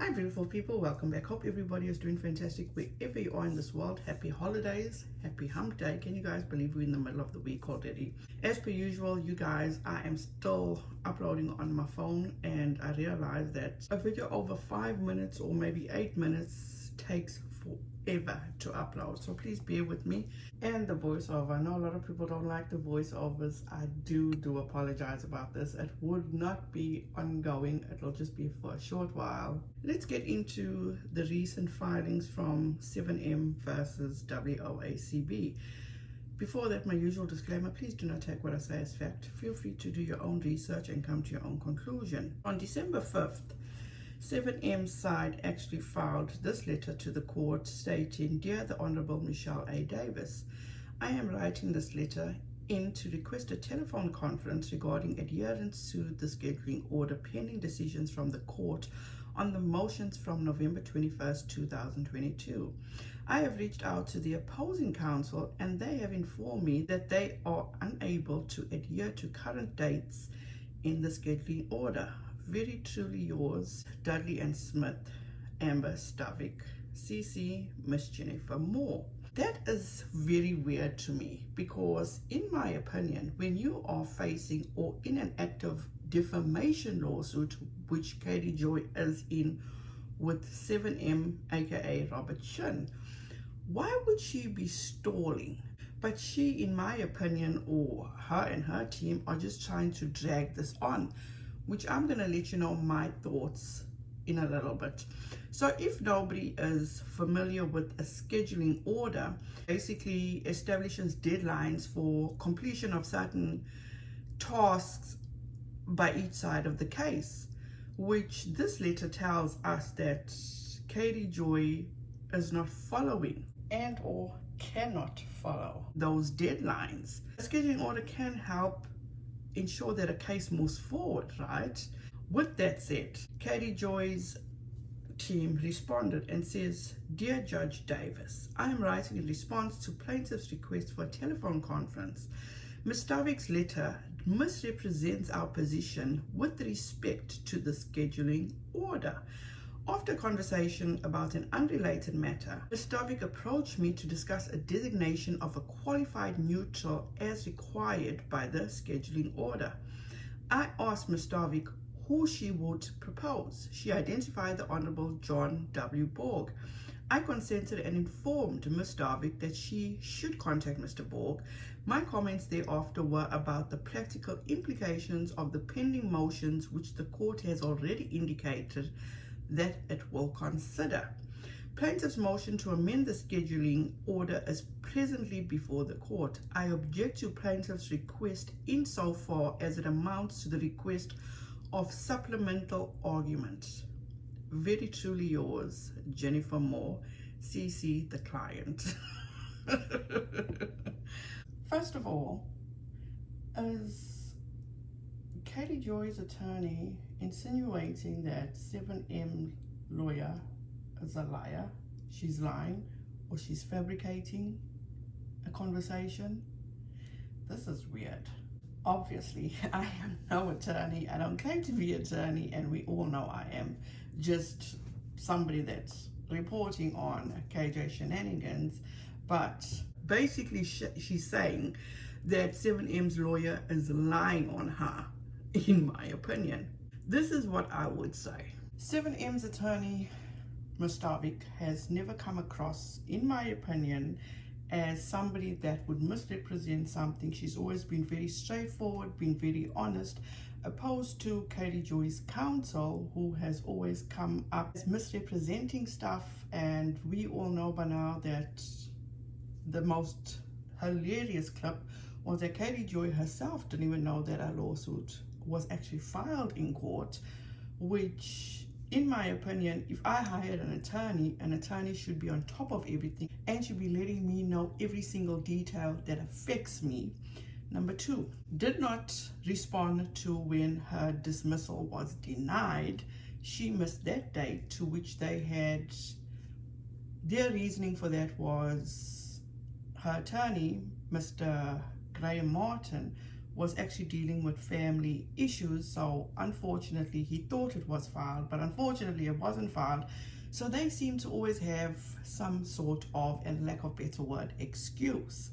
Hi beautiful people, welcome back. Hope everybody is doing fantastic wherever you are in this world. Happy holidays, happy hump day. Can you guys believe we're in the middle of the week already? As per usual, you guys, I am still uploading on my phone, and I realized that a video over 5 minutes or maybe 8 minutes takes forever to upload, so please bear with me. And the voiceover, I know a lot of people don't like the voiceovers. I do apologize about this. It would not be ongoing, it'll just be for a short while. Let's get into the recent filings from 7M versus WOACB. Before that, my usual disclaimer, please do not take what I say as fact. Feel free to do your own research and come to your own conclusion. On December 5th, 7M's side actually filed this letter to the court stating, "Dear the Honorable Michelle A. Davis, I am writing this letter in to request a telephone conference regarding adherence to the scheduling order pending decisions from the court on the motions from November 21st, 2022. I have reached out to the opposing counsel and they have informed me that they are unable to adhere to current dates in the scheduling order. Very truly yours, Dudley and Smith, Amber Stavik, CC, Miss Jennifer Moore." That is very weird to me because, in my opinion, when you are facing or in an active defamation lawsuit, which Katie Joy is in with 7M, aka Robert Shin, why would she be stalling? But she, in my opinion, or her and her team are just trying to drag this on, which I'm going to let you know my thoughts in a little bit. So if nobody is familiar with a scheduling order, basically establishes deadlines for completion of certain tasks by each side of the case, which this letter tells us that Katie Joy is not following and or cannot follow those deadlines. A scheduling order can help ensure that a case moves forward, right? With that said, Katie Joy's team responded and says, "Dear Judge Davis, I am writing in response to plaintiff's request for a telephone conference. Ms. Stavik's letter misrepresents our position with respect to the scheduling order. After conversation about an unrelated matter, Ms. Stavik approached me to discuss a designation of a qualified neutral as required by the scheduling order. I asked Ms. Stavik who she would propose. She identified the Honorable John W. Borg. I consented and informed Ms. Stavik that she should contact Mr. Borg. My comments thereafter were about the practical implications of the pending motions, which the court has already indicated that it will consider. Plaintiff's motion to amend the scheduling order is presently before the court. I object to plaintiff's request insofar as it amounts to the request of supplemental argument. Very truly yours, Jennifer Moore, CC the client." First of all, is Katie Joy's attorney insinuating that 7M lawyer is a liar, she's lying, or she's fabricating a conversation? This is weird. Obviously, I am no attorney. I don't claim to be an attorney, and we all know I am just somebody that's reporting on KJ shenanigans. But basically, she's saying that 7M's lawyer is lying on her, in my opinion. This is what I would say. 7M's attorney, Ms. Stavik, has never come across, in my opinion, as somebody that would misrepresent something. She's always been very straightforward, been very honest, opposed to Katie Joy's counsel, who has always come up as misrepresenting stuff. And we all know by now that the most hilarious clip was that Katie Joy herself didn't even know that a lawsuit was actually filed in court, which, in my opinion, if I hired an attorney should be on top of everything and should be letting me know every single detail that affects me. Number two, did not respond to when her dismissal was denied. She missed that date, to which they had, their reasoning for that was her attorney, Mr. Graham Martin, was actually dealing with family issues. So unfortunately, he thought it was filed, but unfortunately it wasn't filed. So they seem to always have some sort of, and lack of better word, excuse.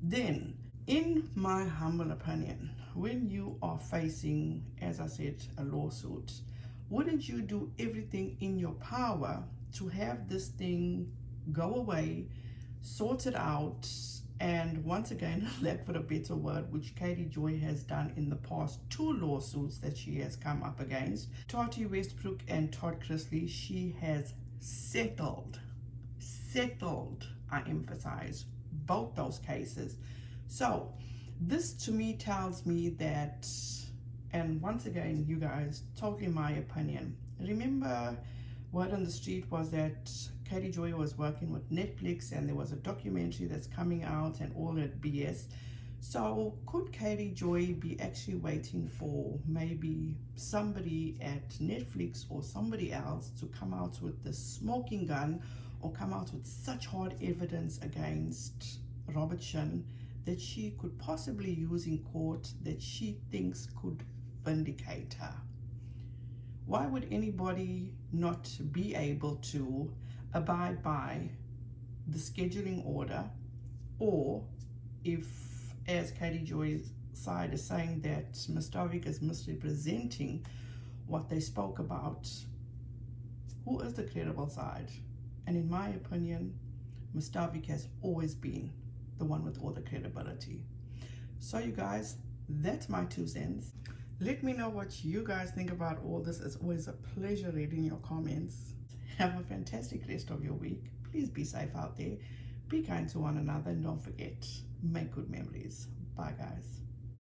Then, in my humble opinion, when you are facing, as I said, a lawsuit, wouldn't you do everything in your power to have this thing go away, sort it out? And once again, lack for a better word, which Katie Joy has done in the past 2 lawsuits that she has come up against, Tati Westbrook and Todd Chrisley, she has settled, I emphasize, both those cases. So this to me tells me that, and once again, you guys, totally my opinion. Remember, word on the street was that Katie Joy was working with Netflix and there was a documentary that's coming out and all that BS. So could Katie Joy be actually waiting for maybe somebody at Netflix or somebody else to come out with the smoking gun, or come out with such hard evidence against Robert Shinn that she could possibly use in court that she thinks could vindicate her? Why would anybody not be able to abide by the scheduling order? Or if, as Katie Joy's side is saying, that Mustavik is misrepresenting what they spoke about, who is the credible side? And in my opinion, Mustavik has always been the one with all the credibility. So you guys, that's my 2 cents. Let me know what you guys think about all this. It's always a pleasure reading your comments. Have a fantastic rest of your week. Please be safe out there. Be kind to one another, and don't forget, make good memories. Bye guys.